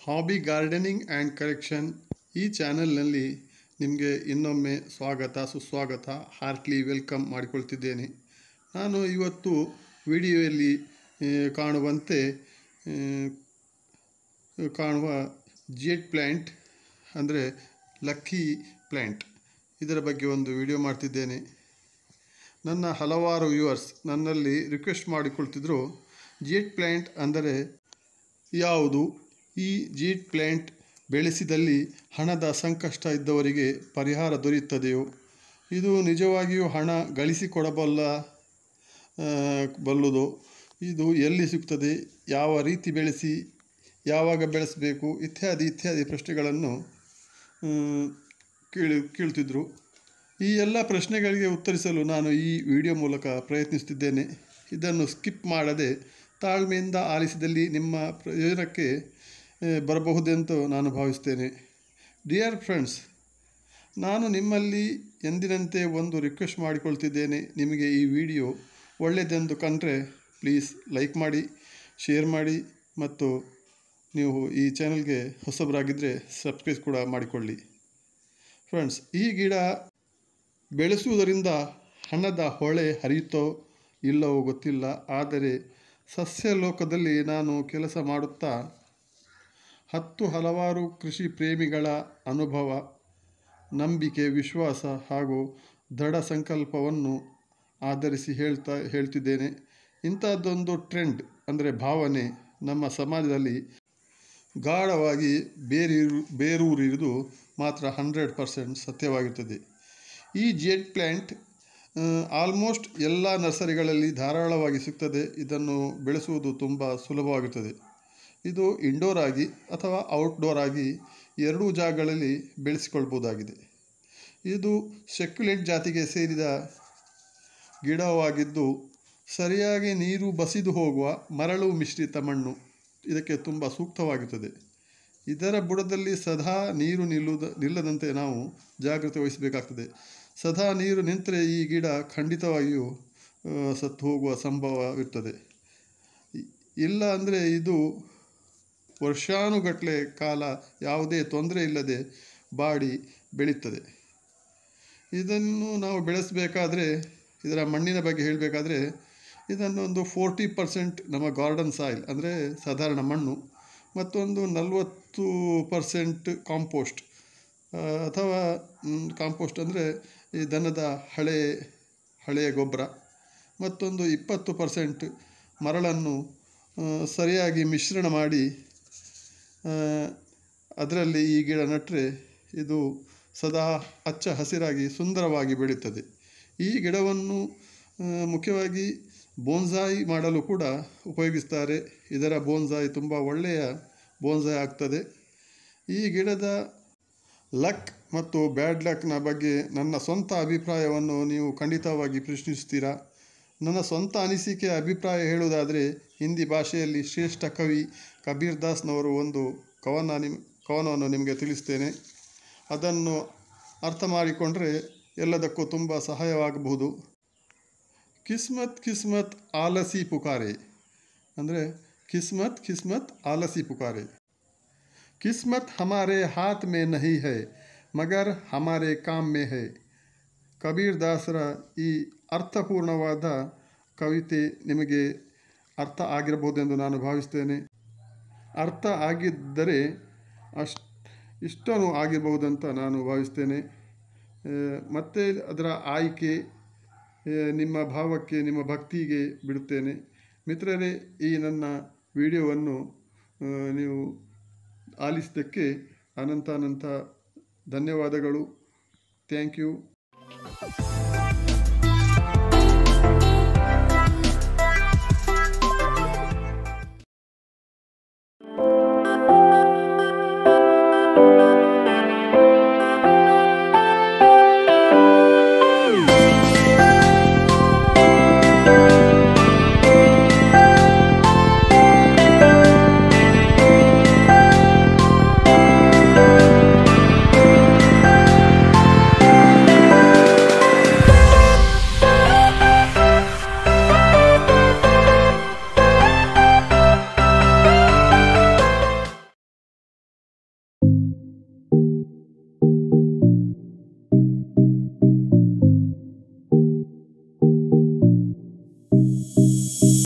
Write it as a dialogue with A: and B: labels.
A: Hobby gardening and correction ಈ ಚಾನೆಲ್ನಲ್ಲಿ ನಿಮಗೆ ಇನ್ನೊಮ್ಮೆ ಸುಸ್ವಾಗತ ಹಾರ್ಟ್ಲಿ ವೆಲ್ಕಮ್ ಮಾಡಿಕೊಳ್ತಿದ್ದೇನೆ. ನಾನು ಇವತ್ತು ವಿಡಿಯೋಯಲ್ಲಿ ಕಾಣುವ ಜೇಡ್ ಪ್ಲ್ಯಾಂಟ್ ಅಂದರೆ ಲಕ್ಕಿ ಪ್ಲ್ಯಾಂಟ್ ಇದರ ಬಗ್ಗೆ ಒಂದು ವಿಡಿಯೋ ಮಾಡ್ತಿದ್ದೇನೆ. ನನ್ನ ಹಲವಾರು ವ್ಯೂವರ್ಸ್ ನನ್ನಲ್ಲಿ ರಿಕ್ವೆಸ್ಟ್ ಮಾಡಿಕೊಳ್ತಿದ್ರು, ಜೇಡ್ ಪ್ಲ್ಯಾಂಟ್ ಅಂದರೆ ಯಾವುದು, ಈ ಜೇಡ್ ಪ್ಲ್ಯಾಂಟ್ ಬೆಳೆಸಿದಲ್ಲಿ ಹಣದ ಸಂಕಷ್ಟ ಇದ್ದವರಿಗೆ ಪರಿಹಾರ ದೊರೆಯುತ್ತದೆಯೋ, ಇದು ನಿಜವಾಗಿಯೂ ಹಣ ಗಳಿಸಿಕೊಡಬಲ್ಲುದೋ, ಇದು ಎಲ್ಲಿ ಸಿಗ್ತದೆ, ಯಾವ ರೀತಿ ಬೆಳೆಸಿ ಯಾವಾಗ ಬೆಳೆಸಬೇಕು ಇತ್ಯಾದಿ ಪ್ರಶ್ನೆಗಳನ್ನು ಕೇಳ್ತಿದ್ರು. ಈ ಎಲ್ಲ ಪ್ರಶ್ನೆಗಳಿಗೆ ಉತ್ತರಿಸಲು ನಾನು ಈ ವಿಡಿಯೋ ಮೂಲಕ ಪ್ರಯತ್ನಿಸುತ್ತಿದ್ದೇನೆ. ಇದನ್ನು ಸ್ಕಿಪ್ ಮಾಡದೆ ತಾಳ್ಮೆಯಿಂದ ಆಲಿಸಿದಲ್ಲಿ ನಿಮ್ಮ ಪ್ರಯೋಜನಕ್ಕೆ ಬರಬಹುದೆಂದು ನಾನು ಭಾವಿಸ್ತೇನೆ. ಡಿಯರ್ ಫ್ರೆಂಡ್ಸ್, ನಾನು ನಿಮ್ಮಲ್ಲಿ ಎಂದಿನಂತೆ ಒಂದು ರಿಕ್ವೆಸ್ಟ್ ಮಾಡಿಕೊಳ್ತಿದ್ದೇನೆ. ನಿಮಗೆ ಈ ವಿಡಿಯೋ ಒಳ್ಳೆಯದೆಂದು ಕಂಡ್ರೆ ಪ್ಲೀಸ್ ಲೈಕ್ ಮಾಡಿ, ಶೇರ್ ಮಾಡಿ ಮತ್ತು ನೀವು ಈ ಚಾನಲ್ಗೆ ಹೊಸಬರಾಗಿದ್ದರೆ ಸಬ್ಸ್ಕ್ರೈಬ್ ಕೂಡ ಮಾಡಿಕೊಳ್ಳಿ. ಫ್ರೆಂಡ್ಸ್, ಈ ಗಿಡ ಬೆಳೆಸುವುದರಿಂದ ಹಣದ ಹೊಳೆ ಹರಿಯುತ್ತೋ ಇಲ್ಲವೋ ಗೊತ್ತಿಲ್ಲ, ಆದರೆ ಸಸ್ಯಲೋಕದಲ್ಲಿ ನಾನು ಕೆಲಸ ಮಾಡುತ್ತಾ ಹಲವಾರು ಕೃಷಿ ಪ್ರೇಮಿಗಳ ಅನುಭವ, ನಂಬಿಕೆ, ವಿಶ್ವಾಸ ಹಾಗೂ ದೃಢ ಸಂಕಲ್ಪವನ್ನು ಆಧರಿಸಿ ಹೇಳ್ತಿದ್ದೇನೆ. ಇಂಥದ್ದೊಂದು ಟ್ರೆಂಡ್ ಅಂದರೆ ಭಾವನೆ ನಮ್ಮ ಸಮಾಜದಲ್ಲಿ ಗಾಢವಾಗಿ ಬೇರೂರಿರುವುದು ಮಾತ್ರ 100% ಸತ್ಯವಾಗಿರುತ್ತದೆ. ಈ ಜೇಡ್ ಪ್ಲ್ಯಾಂಟ್ ಆಲ್ಮೋಸ್ಟ್ ಎಲ್ಲ ನರ್ಸರಿಗಳಲ್ಲಿ ಧಾರಾಳವಾಗಿ ಸಿಗ್ತದೆ. ಇದನ್ನು ಬೆಳೆಸುವುದು ತುಂಬ ಸುಲಭವಾಗಿರುತ್ತದೆ. ಇದು ಇಂಡೋರ್ ಆಗಿ ಅಥವಾ ಔಟ್ಡೋರ್ ಆಗಿ ಎರಡೂ ಜಾಗಗಳಲ್ಲಿ ಬೆಳೆಸಿಕೊಳ್ಬೋದಾಗಿದೆ. ಇದು ಸೆಕ್ಯುಲೆಂಟ್ ಜಾತಿಗೆ ಸೇರಿದ ಗಿಡವಾಗಿದ್ದು, ಸರಿಯಾಗಿ ನೀರು ಬಸಿದು ಹೋಗುವ ಮರಳು ಮಿಶ್ರಿತ ಮಣ್ಣು ಇದಕ್ಕೆ ತುಂಬ ಸೂಕ್ತವಾಗಿರುತ್ತದೆ. ಇದರ ಬುಡದಲ್ಲಿ ಸದಾ ನೀರು ನಿಲ್ಲದಂತೆ ನಾವು ಜಾಗ್ರತೆ ವಹಿಸಬೇಕಾಗ್ತದೆ. ಸದಾ ನೀರು ನಿಂತರೆ ಈ ಗಿಡ ಖಂಡಿತವಾಗಿಯೂ ಸತ್ತು ಹೋಗುವ ಸಂಭವವಿರ್ತದೆ. ಇಲ್ಲ ಅಂದರೆ ಇದು ವರ್ಷಾನುಗಟ್ಟಲೆ ಕಾಲ ಯಾವುದೇ ತೊಂದರೆ ಇಲ್ಲದೆ ಬಾಡಿ ಬೆಳೀತದೆ. ಇದನ್ನು ನಾವು ಬೆಳೆಸಬೇಕಾದ್ರೆ, ಇದರ ಮಣ್ಣಿನ ಬಗ್ಗೆ ಹೇಳಬೇಕಾದ್ರೆ, ಇದನ್ನೊಂದು 40% ನಮ್ಮ ಗಾರ್ಡನ್ ಸಾಯಿಲ್ ಅಂದರೆ ಸಾಧಾರಣ ಮಣ್ಣು, ಮತ್ತೊಂದು 40% ಕಾಂಪೋಸ್ಟ್ ಅಥವಾ ಕಾಂಪೋಸ್ಟ್ ಅಂದರೆ ಈ ದನದ ಹಳೆಯ ಗೊಬ್ಬರ, ಮತ್ತೊಂದು 20% ಮರಳನ್ನು ಸರಿಯಾಗಿ ಮಿಶ್ರಣ ಮಾಡಿ ಅದರಲ್ಲಿ ಈ ಗಿಡ ನೆಟ್ಟರೆ ಇದು ಸದಾ ಹಚ್ಚ ಹಸಿರಾಗಿ ಸುಂದರವಾಗಿ ಬೆಳೆಯುತ್ತದೆ. ಈ ಗಿಡವನ್ನು ಮುಖ್ಯವಾಗಿ ಬೋನ್ಸಾಯಿ ಮಾಡಲು ಕೂಡ ಉಪಯೋಗಿಸ್ತಾರೆ. ಇದರ ಬೋನ್ಸಾಯಿ ತುಂಬ ಒಳ್ಳೆಯ ಬೋನ್ಸಾಯಿ ಆಗ್ತದೆ. ಈ ಗಿಡದ ಲಕ್ ಮತ್ತು ಬ್ಯಾಡ್ ಲಕ್ನ ಬಗ್ಗೆ ನನ್ನ ಸ್ವಂತ ಅಭಿಪ್ರಾಯವನ್ನು ನೀವು ಖಂಡಿತವಾಗಿ ಪ್ರಶ್ನಿಸ್ತೀರಾ. ನನ್ನ ಸ್ವಂತ ಅನಿಸಿಕೆ ಅಭಿಪ್ರಾಯ ಹೇಳುವುದಾದರೆ, ಹಿಂದಿ ಭಾಷೆಯಲ್ಲಿ ಶ್ರೇಷ್ಠ ಕವಿ ಕಬೀರ್ ದಾಸ್ನವರು ಒಂದು ಕವನವನ್ನು ನಿಮಗೆ ತಿಳಿಸ್ತೇನೆ. ಅದನ್ನು ಅರ್ಥ ಮಾಡಿಕೊಂಡ್ರೆ ಎಲ್ಲದಕ್ಕೂ ತುಂಬ ಸಹಾಯವಾಗಬಹುದು. ಕಿಸ್ಮತ್ ಕಿಸ್ಮತ್ ಆಲಸಿ ಪುಕಾರೆ ಅಂದರೆ ಕಿಸ್ಮತ್ ಆಲಸಿ ಪುಕಾರೆ, ಕಿಸ್ಮತ್ ಹಮಾರೆ ಹಾತ್ ಮೇ ನಹಿ ಹೈ ಮಗರ್ ಹಮಾರೆ ಕಾಮ್ ಮೇ ಹೈ. ಕಬೀರ್ ದಾಸರ ಈ ಅರ್ಥಪೂರ್ಣವಾದ ಕವಿತೆ ನಿಮಗೆ ಅರ್ಥ ಆಗಿರಬಹುದೆಂದು ನಾನು ಭಾವಿಸ್ತೇನೆ. ಅರ್ಥ ಆಗಿದ್ದರೆ ಇಷ್ಟೂ ಆಗಿರಬಹುದಂತ ನಾನು ಭಾವಿಸ್ತೇನೆ. ಮತ್ತು ಅದರ ಆಯ್ಕೆ ನಿಮ್ಮ ಭಾವಕ್ಕೆ, ನಿಮ್ಮ ಭಕ್ತಿಗೆ ಬಿಡುತ್ತೇನೆ. ಮಿತ್ರರೇ, ಈ ನನ್ನ ವಿಡಿಯೋವನ್ನು ನೀವು ಆಲಿಸಿದ್ದಕ್ಕೆ ಅನಂತ ಧನ್ಯವಾದಗಳು. Thank you.